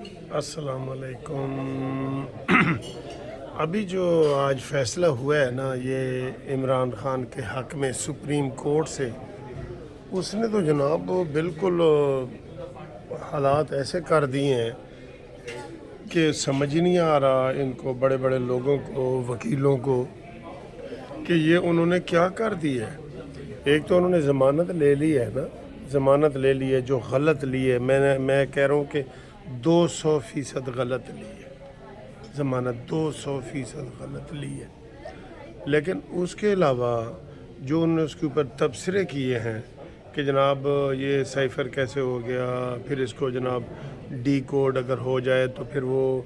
अस्सलाम वालेकुम। अभी जो आज फ़ैसला हुआ है ना ये इमरान ख़ान के हक़ में सुप्रीम कोर्ट से, उसने तो जनाब बिल्कुल हालात ऐसे कर दिए हैं कि समझ ही नहीं आ रहा इनको, बड़े बड़े लोगों को, वकीलों को, कि ये उन्होंने क्या कर दिया है। एक तो उन्होंने ज़मानत ले ली है ना, ज़मानत ले ली है जो गलत ली है। मैं कह रहा हूँ कि 200% गलत ली है ज़मानत, 200% गलत ली है। लेकिन उसके अलावा जो उन्होंने उसके ऊपर तबसरे किए हैं कि जनाब ये साइफ़र कैसे हो गया, फिर इसको जनाब डी कोड अगर हो जाए तो फिर वो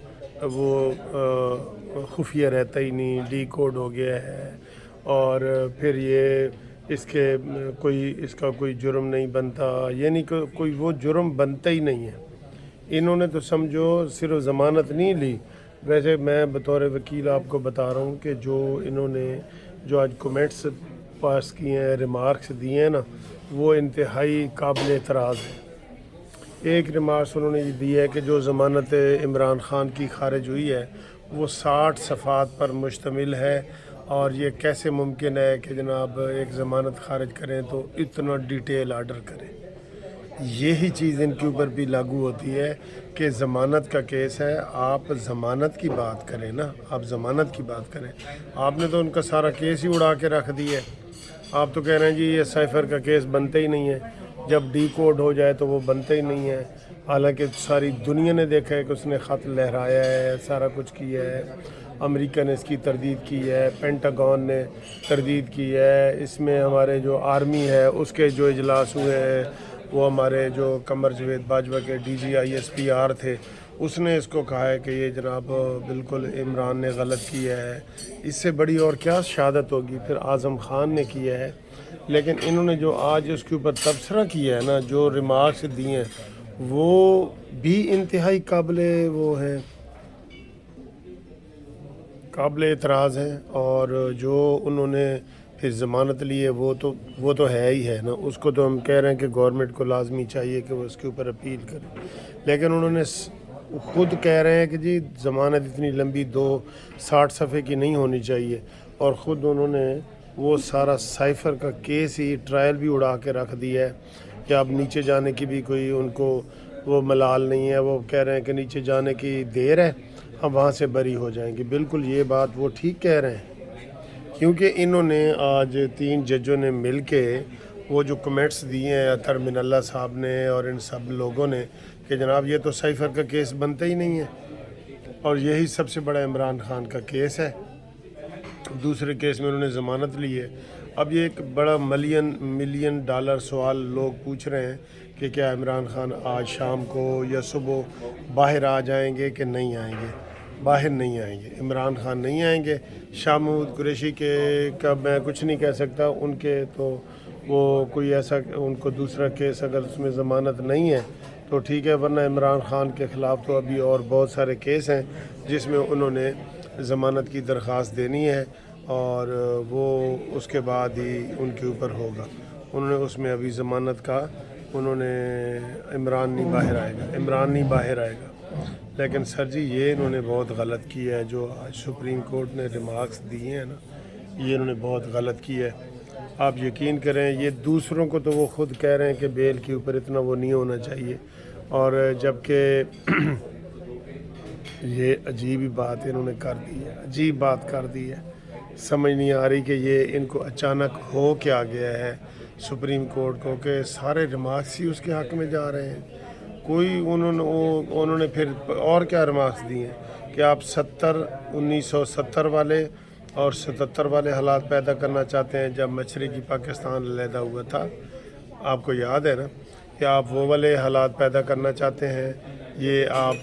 खुफिया रहता ही नहीं, डी कोड हो गया है, और फिर ये इसका कोई जुर्म नहीं बनता, यानी कि कोई वो जुर्म बनता ही नहीं है। इन्होंने तो समझो सिर्फ ज़मानत नहीं ली। वैसे मैं बतौर वकील आपको बता रहा हूँ कि जो इन्होंने जो आज कमेंट्स पास किए हैं, रिमार्क्स दिए हैं ना, वो इंतहाई काबिल एतराज़ है। एक रिमार्क्स उन्होंने ये दिया है कि जो ज़मानत इमरान ख़ान की खारिज हुई है वो 60 सफ़ात पर मुश्तमिल है, और ये कैसे मुमकिन है कि जनाब एक ज़मानत खारिज करें तो इतना डिटेल आर्डर करें। यही चीज़ इनके ऊपर भी लागू होती है कि ज़मानत का केस है, आप ज़मानत की बात करें ना, आप ज़मानत की बात करें। आपने तो उनका सारा केस ही उड़ा के रख दिया है। आप तो कह रहे हैं जी ये साइफ़र का केस बनता ही नहीं है, जब डी कोड हो जाए तो वो बनता ही नहीं है। हालांकि सारी दुनिया ने देखा है कि उसने ख़त लहराया है, सारा कुछ किया है। अमेरिका ने इसकी तरदीद की है, पेंटागन ने तरदीद की है, इसमें हमारे जो आर्मी है उसके जो इजलास हुए हैं, वो हमारे जो कमर जवेद बाजवा के DGISPR थे, उसने इसको कहा है कि ये जनाब बिल्कुल इमरान ने गलत किया है। इससे बड़ी और क्या शहादत होगी। फिर आज़म ख़ान ने किया है। लेकिन इन्होंने जो आज उसके ऊपर तबसरा किया है ना, जो रिमार्क्स दिए हैं, वो भी इंतहाई काबिल एतराज़ हैं। और जो उन्होंने फिर ज़मानत ली है वो तो है ही है ना, उसको तो हम कह रहे हैं कि गवर्नमेंट को लाजमी चाहिए कि वो उसके ऊपर अपील करे। लेकिन उन्होंने ख़ुद कह रहे हैं कि जी ज़मानत इतनी लंबी 260 सफ़े की नहीं होनी चाहिए, और ख़ुद उन्होंने वो सारा साइफ़र का केस ही ट्रायल भी उड़ा के रख दिया है कि अब नीचे जाने की भी कोई उनको वो मलाल नहीं है। वो कह रहे हैं कि नीचे जाने की देर है, हम वहाँ से बरी हो जाएंगे। बिल्कुल ये बात वो ठीक कह रहे हैं, क्योंकि इन्होंने आज 3 जजों ने मिल के वो जो कमेंट्स दिए हैं, अतर मिनल्ला साहब ने और इन सब लोगों ने, कि जनाब ये तो साइफ़र का केस बनता ही नहीं है, और यही सबसे बड़ा इमरान ख़ान का केस है। दूसरे केस में उन्होंने ज़मानत ली है। अब ये एक बड़ा मिलियन डॉलर सवाल लोग पूछ रहे हैं कि क्या इमरान ख़ान आज शाम को या सुबह बाहर आ जाएंगे कि नहीं आएंगे। बाहर नहीं आएंगे, इमरान ख़ान नहीं आएंगे। शाह महमूद कुरैशी के का मैं कुछ नहीं कह सकता, उनके तो वो कोई ऐसा उनको दूसरा केस अगर उसमें ज़मानत नहीं है तो ठीक है, वरना इमरान ख़ान के ख़िलाफ़ तो अभी और बहुत सारे केस हैं जिसमें उन्होंने ज़मानत की दरख्वास्त देनी है, और वो उसके बाद ही उनके ऊपर होगा। उन्होंने उसमें अभी ज़मानत का उन्होंने इमरान नहीं बाहर आएगा। लेकिन सर जी ये इन्होंने बहुत गलत किया है, जो आज सुप्रीम कोर्ट ने रिमार्क्स दिए हैं ना, ये इन्होंने बहुत गलत किया है। आप यकीन करें, ये दूसरों को तो वो ख़ुद कह रहे हैं कि बेल के ऊपर इतना वो नहीं होना चाहिए, और जबकि ये अजीब ही बात इन्होंने कर दी है, अजीब बात कर दी है। समझ नहीं आ रही कि ये इनको अचानक हो क्या गया है सुप्रीम कोर्ट को, कि सारे रिमार्क्स ही उसके हक़ में जा रहे हैं। कोई उन्होंने फिर और क्या रिमार्क्स दिए हैं कि आप 1970 वाले और 77 वाले हालात पैदा करना चाहते हैं, जब मशरक़ी पाकिस्तान अलहदा हुआ था। आपको याद है ना कि आप वो वाले हालात पैदा करना चाहते हैं। ये आप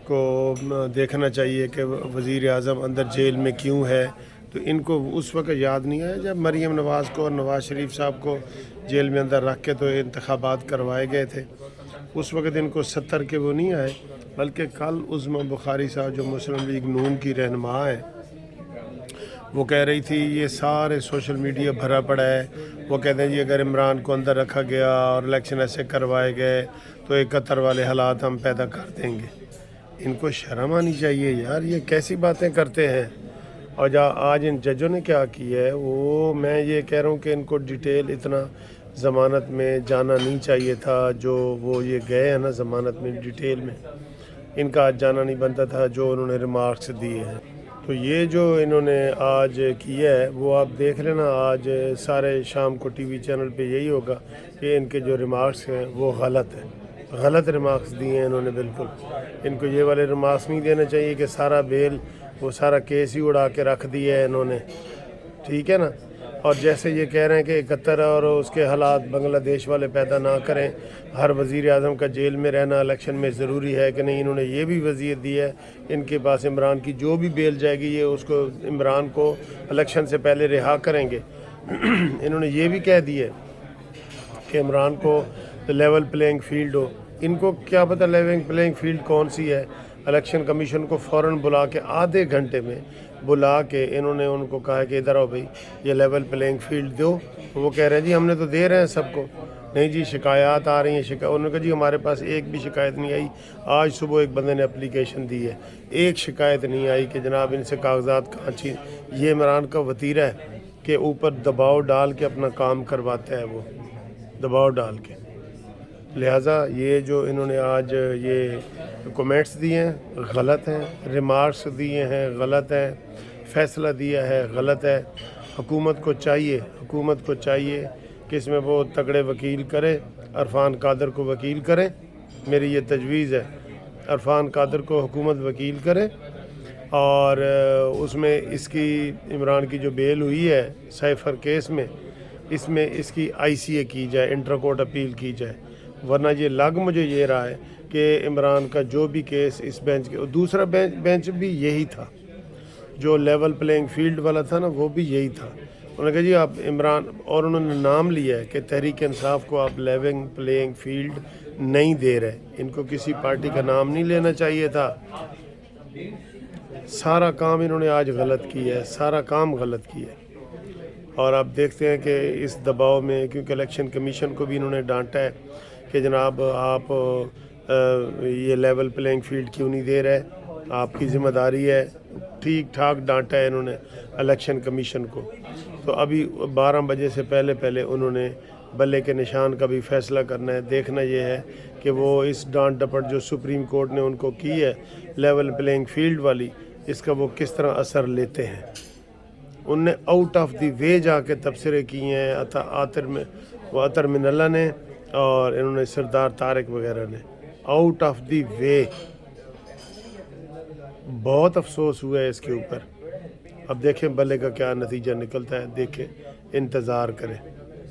को देखना चाहिए कि वज़ीर आज़म अंदर जेल में क्यों है। तो इनको उस वक्त याद नहीं आया जब मरीम नवाज़ को और नवाज़ शरीफ साहब को जेल में अंदर रख के तो इंतखाबात करवाए गए थे। उस वक्त इनको 70 के वो नहीं आए, बल्कि कल उज़्मा बुखारी साहब जो मुस्लिम लीग नून की रहनुमा है, वो कह रही थी ये सारे सोशल मीडिया भरा पड़ा है। वो कहते हैं जी अगर इमरान को अंदर रखा गया और इलेक्शन ऐसे करवाए गए تو 71 वाले हालात हम पैदा कर देंगे। इनको शर्म आनी चाहिए यार, ये कैसी बातें करते हैं। और आज इन जजों ने क्या किया है, वो मैं ये कह रहा हूँ कि इनको डिटेल इतना ज़मानत में जाना नहीं चाहिए था। जो वो ये गए हैं ना ज़मानत में डिटेल में, इनका आज जाना नहीं बनता था जो उन्होंने रिमार्क्स दिए हैं। तो ये जो इन्होंने आज किया है वो आप देख लेना, आज सारे शाम को टीवी चैनल पे यही होगा कि इनके जो रिमार्क्स हैं वो गलत है, गलत रिमार्क्स दिए हैं इन्होंने। बिल्कुल इनको ये वाले रिमार्क्स नहीं देने चाहिए कि सारा बेल वो सारा केस ही उड़ा के रख दिया है इन्होंने, ठीक है ना। और जैसे ये कह रहे हैं कि 71 और उसके हालात बांग्लादेश वाले पैदा ना करें, हर वज़ीर आज़म का जेल में रहना इलेक्शन में ज़रूरी है कि नहीं। इन्होंने ये भी वज़ीर दिया है इनके पास, इमरान की जो भी बेल जाएगी ये उसको इमरान को इलेक्शन से पहले रिहा करेंगे। इन्होंने ये भी कह दिया कि इमरान को लेवल प्लेइंग फील्ड हो। इनको क्या पता लेवल प्लेइंग फील्ड कौन सी है। इलेक्शन कमीशन को फ़ौरन बुला के आधे घंटे में बुला के इन्होंने उनको कहा कि इधर आओ भाई, ये लेवल प्लेइंग फील्ड दो। वो कह रहे हैं जी हमने तो दे रहे हैं सबको। नहीं जी, शिकायत आ रही हैं। उन्होंने कहा जी हमारे पास एक भी शिकायत नहीं आई। आज सुबह एक बंदे ने एप्लीकेशन दी है, एक शिकायत नहीं आई कि जनाब इनसे कागजात कहाँ छीन। ये इमरान का वतीरा है कि ऊपर दबाव डाल के अपना काम करवाता है, वो दबाव डाल के। लिहाजा ये जो इन्होंने आज ये कमेंट्स दिए हैं गलत हैं, रिमार्क्स दिए हैं गलत हैं, फ़ैसला दिया है गलत है। हुकूमत को चाहिए कि इसमें वो तगड़े वकील करे, इरफान कादर को वकील करें। मेरी ये तजवीज़ है, इरफान कादर को हुकूमत वकील करे और उसमें इसकी इमरान की जो बेल हुई है साइफर केस में, इसमें इसकी ICA की जाए, इंटर कोर्ट अपील की जाए। वरना ये लग मुझे ये रहा है कि इमरान का जो भी केस इस बेंच के, दूसरा बेंच भी यही था, जो लेवल प्लेइंग फील्ड वाला था ना, वो भी यही था। उन्होंने कहा जी आप इमरान, और उन्होंने नाम लिया है कि तहरीक इंसाफ को आप लेवल प्लेइंग फील्ड नहीं दे रहे। इनको किसी पार्टी का नाम नहीं लेना चाहिए था। सारा काम इन्होंने आज गलत किया है, सारा काम गलत किया है। और आप देखते हैं कि इस दबाव में, क्योंकि इलेक्शन कमीशन को भी इन्होंने डांटा है कि जनाब आप ये लेवल प्लेइंग फील्ड क्यों नहीं दे रहे, आपकी ज़िम्मेदारी है। ठीक ठाक डांटा है इन्होंने इलेक्शन कमीशन को। तो अभी 12 बजे से पहले उन्होंने बल्ले के निशान का भी फ़ैसला करना है। देखना ये है कि वो इस डांट डपट जो सुप्रीम कोर्ट ने उनको की है लेवल प्लेइंग फील्ड वाली, इसका वो किस तरह असर लेते हैं। उनने आउट ऑफ द वे जाके तबसरे किए हैं अतर मिनल्ला ने और इन्होंने सरदार तारिक वगैरह ने, आउट ऑफ द वे। बहुत अफसोस हुआ है इसके ऊपर। अब देखें बल्ले का क्या नतीजा निकलता है, देखें, इंतज़ार करें।